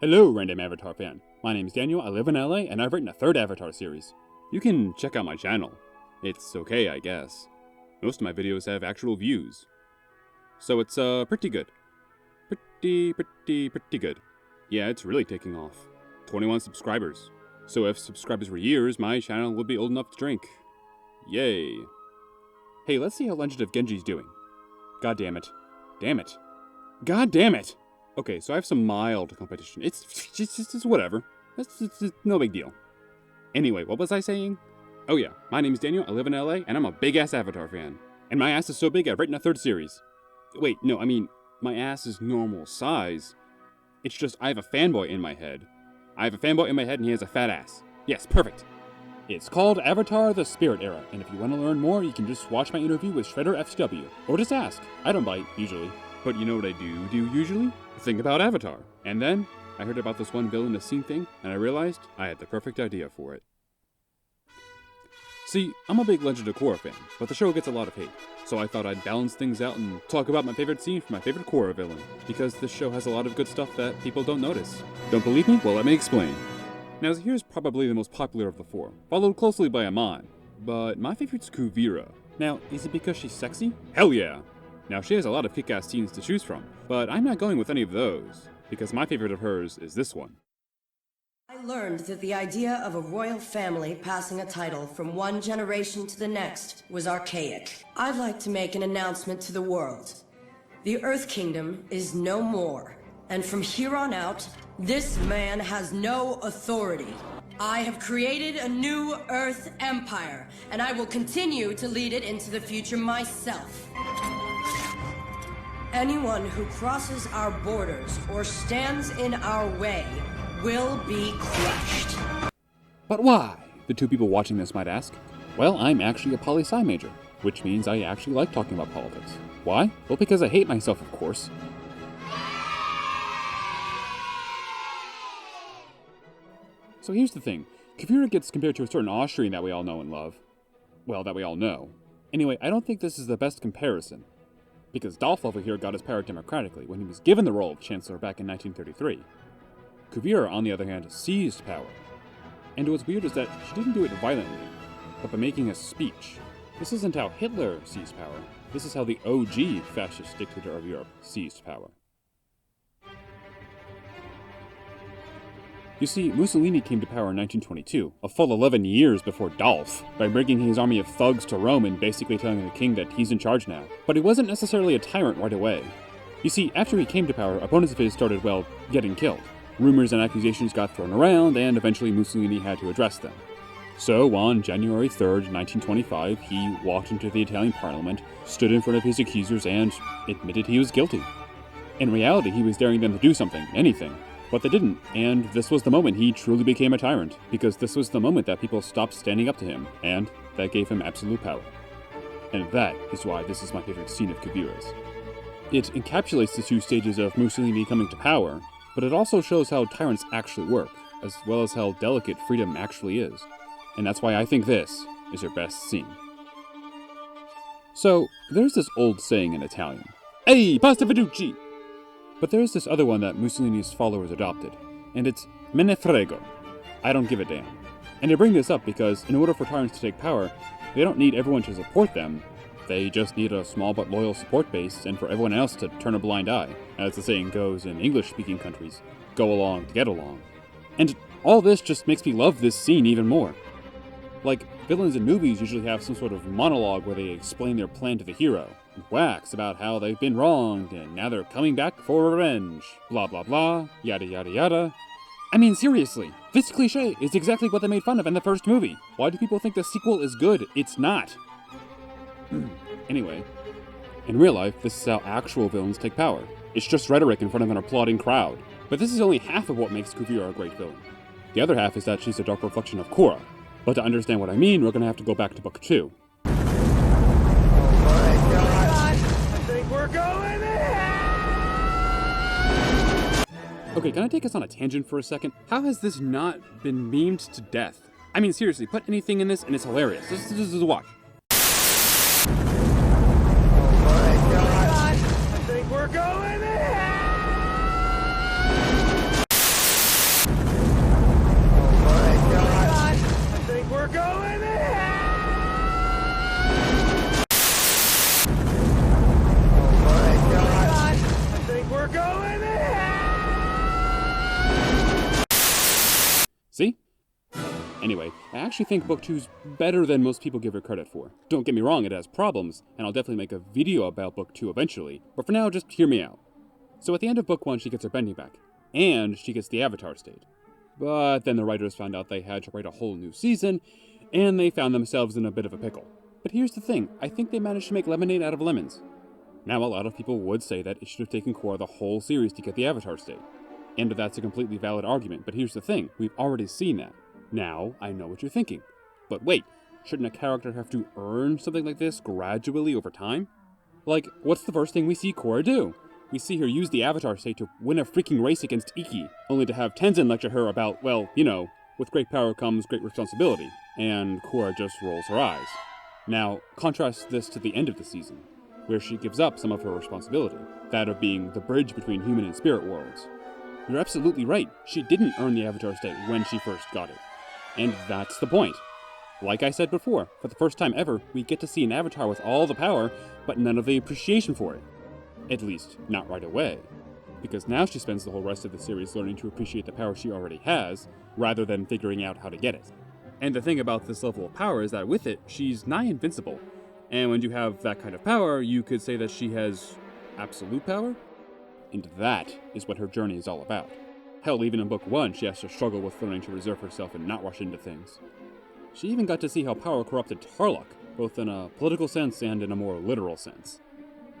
Hello, random Avatar fan. My name is Daniel, I live in LA, and I've written a third Avatar series. You can check out my channel. It's okay, I guess. Most of my videos have actual views. So it's, pretty good. Pretty good. Yeah, it's really taking off. 21 subscribers. So if subscribers were years, my channel would be old enough to drink. Yay. Hey, let's see how Legend of Genji's doing. God damn it. Damn it. God damn it! Okay, so I have some mild competition. It's whatever. It's no big deal. Anyway, what was I saying? Oh yeah, my name is Daniel, I live in LA, and I'm a big-ass Avatar fan. And my ass is so big, I've written a third series. Wait, no, I mean, my ass is normal size. It's just I have a fanboy in my head. I have a fanboy in my head and he has a fat ass. Yes, perfect. It's called Avatar: The Spirit Era, and if you want to learn more, you can just watch my interview with Shredder FCW, or just ask. I don't bite, usually. But you know what I do usually? Think about Avatar. And then, I heard about this one villainous scene thing, and I realized I had the perfect idea for it. See, I'm a big Legend of Korra fan, but the show gets a lot of hate, so I thought I'd balance things out and talk about my favorite scene from my favorite Korra villain, because this show has a lot of good stuff that people don't notice. Don't believe me? Well, let me explain. Now, here's probably the most popular of the four, followed closely by Amon, but my favorite's Kuvira. Now, is it because she's sexy? Hell yeah! Now, she has a lot of kick-ass scenes to choose from, but I'm not going with any of those, because my favorite of hers is this one. I learned that the idea of a royal family passing a title from one generation to the next was archaic. I'd like to make an announcement to the world. The Earth Kingdom is no more, and from here on out, this man has no authority. I have created a new Earth Empire, and I will continue to lead it into the future myself. Anyone who crosses our borders or stands in our way will be crushed. But why? The two people watching this might ask. Well, I'm actually a poli-sci major, which means I actually like talking about politics. Why? Well, because I hate myself, of course. So here's the thing. Kuvira gets compared to a certain Austrian that we all know and love. Well, that we all know. Anyway, I don't think this is the best comparison. Because Dolph over here got his power democratically when he was given the role of Chancellor back in 1933. Kuvira, on the other hand, seized power. And what's weird is that she didn't do it violently, but by making a speech. This isn't how Hitler seized power. This is how the OG fascist dictator of Europe seized power. You see, Mussolini came to power in 1922, a full 11 years before Dolph, by bringing his army of thugs to Rome and basically telling the king that he's in charge now. But he wasn't necessarily a tyrant right away. You see, after he came to power, opponents of his started, well, getting killed. Rumors and accusations got thrown around, and eventually Mussolini had to address them. So, on January 3rd, 1925, he walked into the Italian parliament, stood in front of his accusers, and admitted he was guilty. In reality, he was daring them to do something, anything. But they didn't, and this was the moment he truly became a tyrant, because this was the moment that people stopped standing up to him, and that gave him absolute power. And that is why this is my favorite scene of Kuvira's. It encapsulates the two stages of Mussolini coming to power, but it also shows how tyrants actually work, as well as how delicate freedom actually is. And that's why I think this is her best scene. So, there's this old saying in Italian, "Ehi, pasta fiduci!" But there's this other one that Mussolini's followers adopted, and it's "Me ne frego." I don't give a damn. And I bring this up because in order for tyrants to take power, they don't need everyone to support them. They just need a small but loyal support base, and for everyone else to turn a blind eye. As the saying goes in English-speaking countries, go along to get along. And all this just makes me love this scene even more. Like, villains in movies usually have some sort of monologue where they explain their plan to the hero, and wax about how they've been wronged, and now they're coming back for revenge. Blah blah blah, yada yada yada. I mean, seriously, this cliché is exactly what they made fun of in the first movie. Why do people think the sequel is good? It's not. Anyway, in real life, this is how actual villains take power. It's just rhetoric in front of an applauding crowd. But this is only half of what makes Kuvira a great villain. The other half is that she's a dark reflection of Korra. But to understand what I mean, we're gonna have to go back to book 2. Oh my god! I think we're going in! Okay, can I take us on a tangent for a second? How has this not been memed to death? I mean, seriously, put anything in this and it's hilarious. This is watch. Oh my god! I think we're going in! we're going in! Oh my god! I think we're going in! See? Anyway, I actually think Book 2's better than most people give it credit for. Don't get me wrong, it has problems, and I'll definitely make a video about Book 2 eventually, but for now, just hear me out. So at the end of Book 1, she gets her bending back, and she gets the Avatar state. But then the writers found out they had to write a whole new season, and they found themselves in a bit of a pickle. But here's the thing, I think they managed to make lemonade out of lemons. Now, a lot of people would say that it should have taken Korra the whole series to get the Avatar state. And that's a completely valid argument, but here's the thing, we've already seen that. Now, I know what you're thinking. But wait, shouldn't a character have to earn something like this gradually over time? Like, what's the first thing we see Korra do? We see her use the Avatar state to win a freaking race against Ikki, only to have Tenzin lecture her about, well, you know, with great power comes great responsibility, and Korra just rolls her eyes. Now, contrast this to the end of the season, where she gives up some of her responsibility, that of being the bridge between human and spirit worlds. You're absolutely right, she didn't earn the Avatar state when she first got it. And that's the point. Like I said before, for the first time ever, we get to see an Avatar with all the power, but none of the appreciation for it. At least, not right away. Because now she spends the whole rest of the series learning to appreciate the power she already has, rather than figuring out how to get it. And the thing about this level of power is that with it, she's nigh invincible. And when you have that kind of power, you could say that she has absolute power? And that is what her journey is all about. Hell, even in Book 1, she has to struggle with learning to reserve herself and not rush into things. She even got to see how power corrupted Tarlok, both in a political sense and in a more literal sense.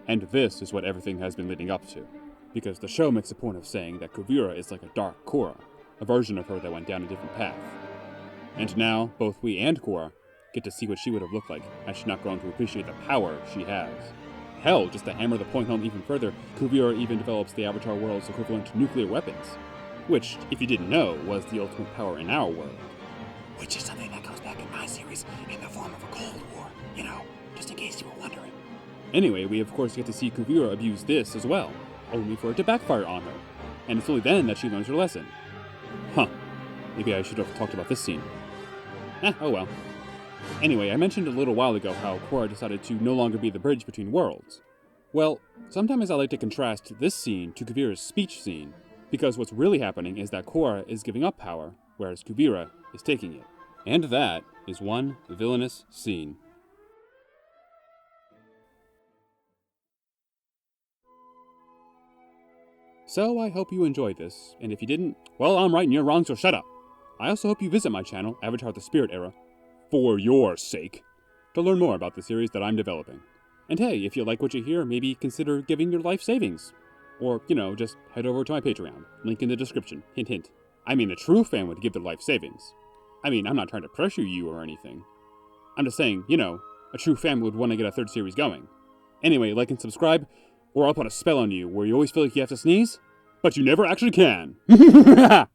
And this is what everything has been leading up to, because the show makes a point of saying that Kuvira is like a dark Korra, a version of her that went down a different path. And now, both we and Korra get to see what she would have looked like had she not grown to appreciate the power she has. Hell, just to hammer the point home even further, Kuvira even develops the Avatar world's equivalent to nuclear weapons, which, if you didn't know, was the ultimate power in our world. Which is something that comes back in my series in the form of a Cold War, you know, just in case you were wondering. Anyway, we of course get to see Kuvira abuse this as well, only for it to backfire on her, and it's only then that she learns her lesson. Huh, maybe I should have talked about this scene. Oh well. Anyway, I mentioned a little while ago how Korra decided to no longer be the bridge between worlds. Well, sometimes I like to contrast this scene to Kuvira's speech scene, because what's really happening is that Korra is giving up power, whereas Kuvira is taking it. And that is one villainous scene. So I hope you enjoyed this, and if you didn't, well, I'm right and you're wrong, so shut up. I also hope you visit my channel, Avatar the Spirit Era, for your sake, to learn more about the series that I'm developing. And hey, if you like what you hear, maybe consider giving your life savings. Or, you know, just head over to my Patreon, link in the description, hint hint. I mean, a true fan would give their life savings. I mean, I'm not trying to pressure you or anything. I'm just saying, you know, a true fan would want to get a third series going. Anyway, like and subscribe, or I'll put a spell on you where you always feel like you have to sneeze, but you never actually can.